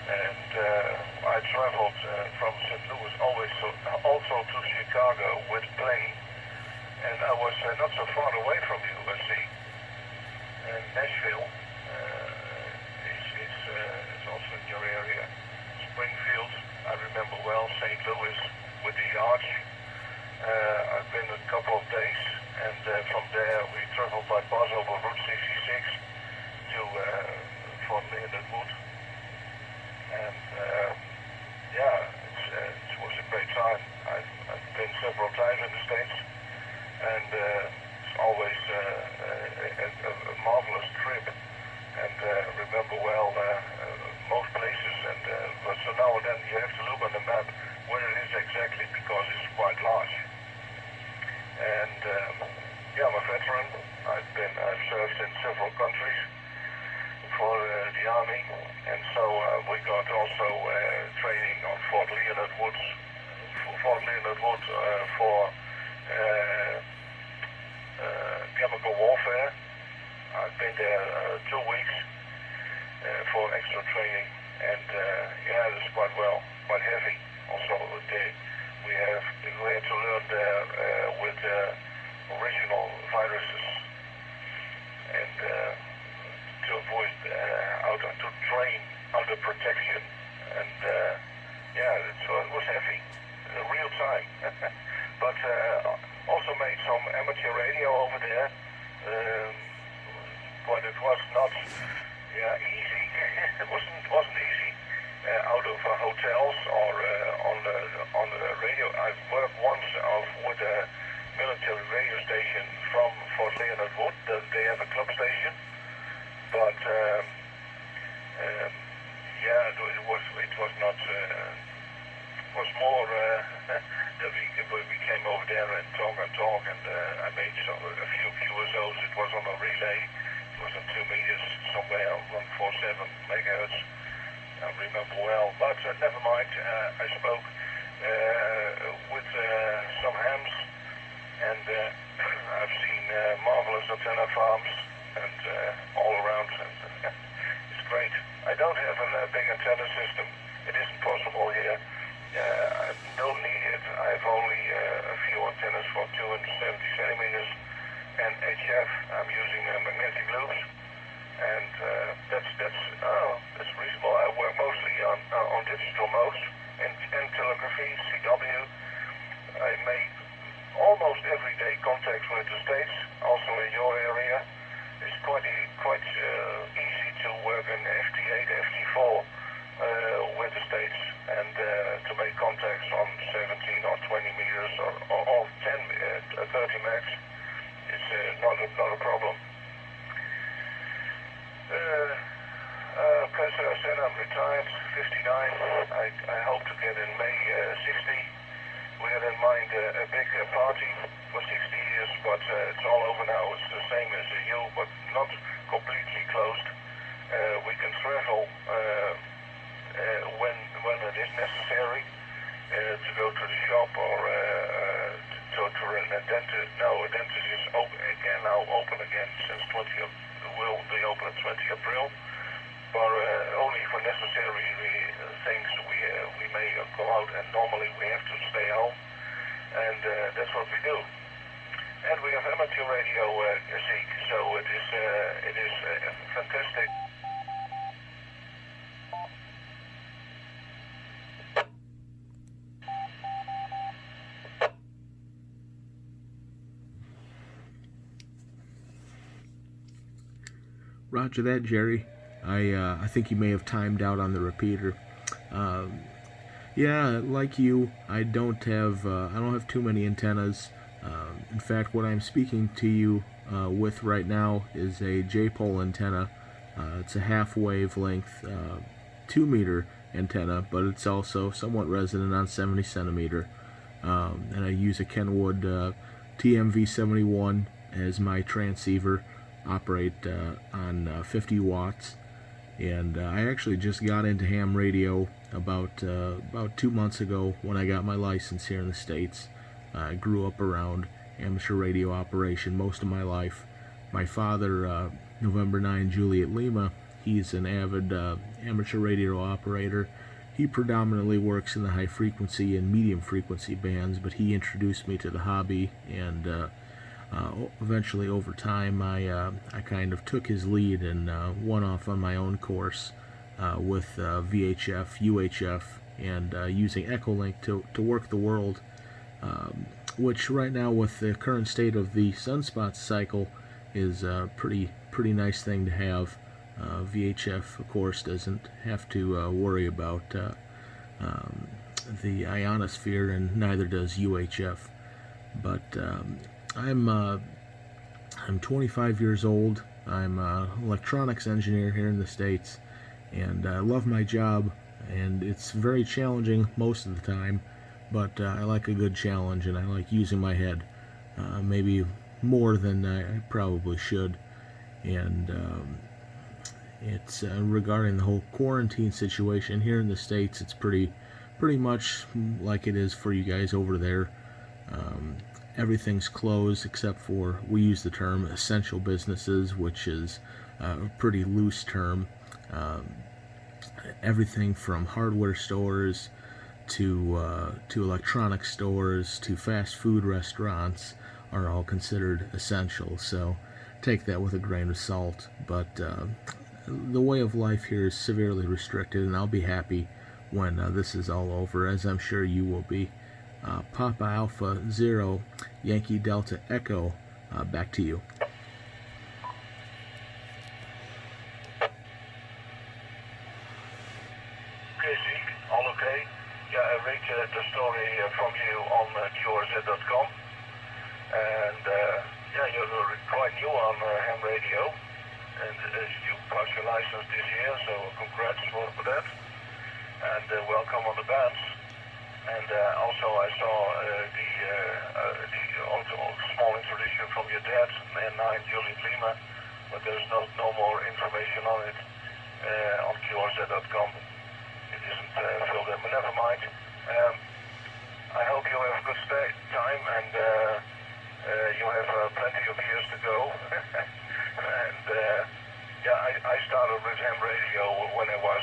And I traveled from St. Louis always also to Chicago with plane, and I was not so far away from USC. And Nashville is also in your area. Springfield, I remember well. St. Louis with the Arch. I've been a couple of days, and from there we traveled by bus over Route 66 to Fort Leonard Wood. And yeah, it was a great time. I've been several times in the States, and it's always a marvelous trip. And remember well most places, and but so now and then you have to look on the map where it is exactly, because it's quite large. And yeah, I'm a veteran. I've served in several countries for the Army, and so we got also training on Fort Leonard Wood for chemical warfare. I've been there 2 weeks for extra training, and yeah, it's quite heavy. Also, we had to learn there with original viruses, and to avoid to train under protection, and yeah, it was heavy, real time. But also made some amateur radio over there, but it was not easy. It wasn't easy out of hotels or on the radio. I've worked once with a military radio station from Fort Leonard Wood. They have a club station. But yeah, it was not. It was more that we came over there and talk, and I made a few QSOs. It was on a relay. It was on 2 meters, somewhere on 147 megahertz. I remember well, but never mind. I spoke with some hams, and I've seen marvelous antenna farms and all around. It's great. I don't have a big antenna system. It isn't possible here. I don't need it. I have only a few antennas for 270 centimeters and HF. I'm using magnetic loops, and that's reasonable. I work mostly on digital modes and telegraphy, CW. I make almost everyday contacts with the States, also in your area. It's quite easy to work in FT8, FT4 with the States, and to make contacts on 17 or 20 meters or 10, 30 max. It's not a problem. Okay, so I said I'm retired, 59. I hope to get in May 60. We had in mind a big party for 60 years, but it's all over now. It's the same as you, but not completely closed. We can travel when it is necessary to go to the shop or to a dentist. Now a dentist is now open again since will be open at 20 April. But only for necessary things we may go out, and normally we have to stay home, and that's what we do. And we have amateur radio, Zeke, so it is fantastic. Roger that, Jerry. I think you may have timed out on the repeater. Yeah, like you, I don't have too many antennas. In fact, what I'm speaking to you with right now is a J-pole antenna. It's a half wavelength 2-meter antenna, but it's also somewhat resonant on 70 centimeter. And I use a Kenwood TMV71 as my transceiver. Operate on 50 watts, and I actually just got into ham radio about 2 months ago when I got my license here in the States. I grew up around amateur radio operation most of my life. My father, November 9 Juliet Lima, He's an avid amateur radio operator. He predominantly works in the high frequency and medium frequency bands, but he introduced me to the hobby, and eventually over time I kind of took his lead and went off on my own course with VHF, UHF, and using EchoLink to work the world, which right now with the current state of the sunspots cycle is a pretty nice thing to have. VHF, of course, doesn't have to worry about the ionosphere, and neither does UHF. But I'm 25 years old. I'm an electronics engineer here in the States, and I love my job, and it's very challenging most of the time, but I like a good challenge, and I like using my head, maybe more than I probably should. And it's regarding the whole quarantine situation here in the States, it's pretty much like it is for you guys over there. Everything's closed except for, we use the term essential businesses, which is a pretty loose term. Everything from hardware stores to electronic stores to fast food restaurants are all considered essential, so take that with a grain of salt. But the way of life here is severely restricted, and I'll be happy when this is all over, as I'm sure you will be. Papa Alpha Zero, Yankee Delta Echo, back to you. Okay, Zeke, all okay? Yeah, I read the story from you on QSO.com, and yeah, you're quite new on ham radio, and you passed your license this year, so congrats for that, and welcome on the bands. And also I saw the small introduction from your dad, man 9 Juliet Lima, but there's no more information on it on QSO.com. It isn't filled in, but never mind. I hope you have a good time, and you have plenty of years to go. And yeah, I started with ham radio when I was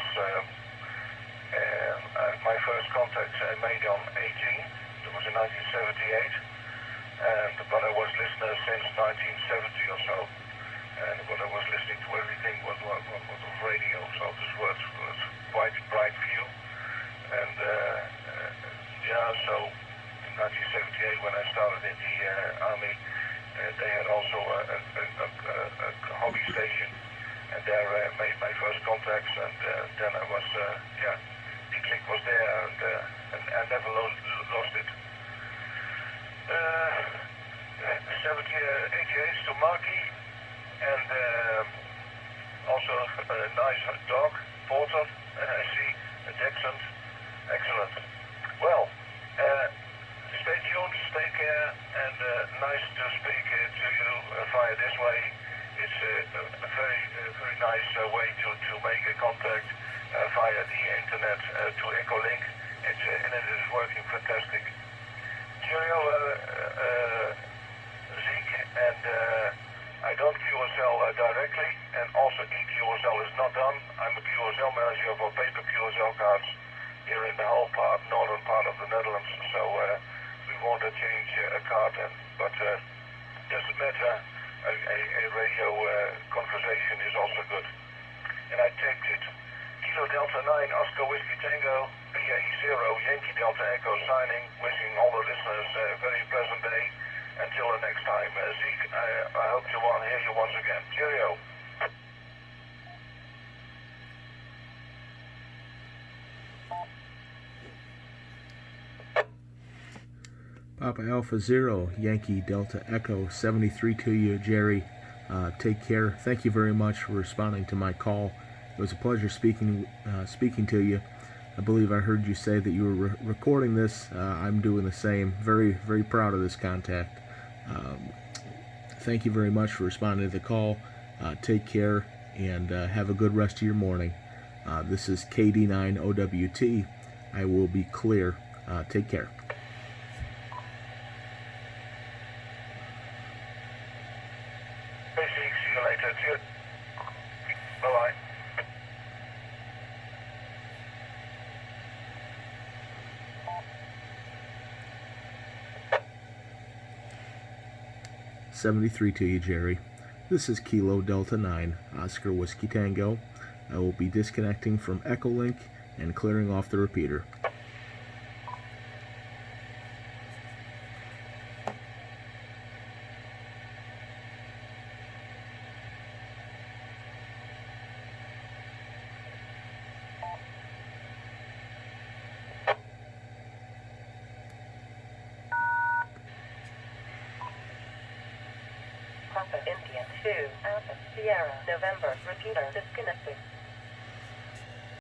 my first contacts I made on 18. It was in 1978, but I was listener since 1970 or so. But I was listening to everything what was radio, so this was quite a bright view. And yeah, so in 1978 when I started in the Army, they had also a hobby station, and there I made my first contacts, and then I was, yeah, the click was there, and I never lost it. 88 to Marky, and also a nice dog, Porter, I see, a Dachshund, excellent. Well, stay tuned, stay care, and nice to speak to you via this way. It's a very nice way to make a contact via the internet to EchoLink. And it is working fantastic. Cheerio, Zeke, and I don't QSL directly, and also eQSL is not done. I'm a QSL manager for paper QSL cards here in the whole northern part of the Netherlands, so we want to change a card, but doesn't matter. A radio conversation is also good. And I taped it. Kilo Delta 9, Oscar Whiskey Tango, PAE 0, Yankee Delta Echo signing, wishing all the listeners a very pleasant day. Until the next time. Zeke, I hope to hear you once again. Cheerio. Papa Alpha Zero, Yankee Delta Echo 73 to you, Jerry. Take care. Thank you very much for responding to my call. It was a pleasure speaking to you. I believe I heard you say that you were recording this. I'm doing the same. Very proud of this contact. Thank you very much for responding to the call. Take care, and have a good rest of your morning. This is KD9OWT. I will be clear. Take care. Hey, Zeke, see you later. Bye-bye. 73 to you, Jerry. This is Kilo Delta 9, Oscar Whiskey Tango. I will be disconnecting from EchoLink and clearing off the repeater. Papa India 2, Alpha Sierra November repeater disconnected.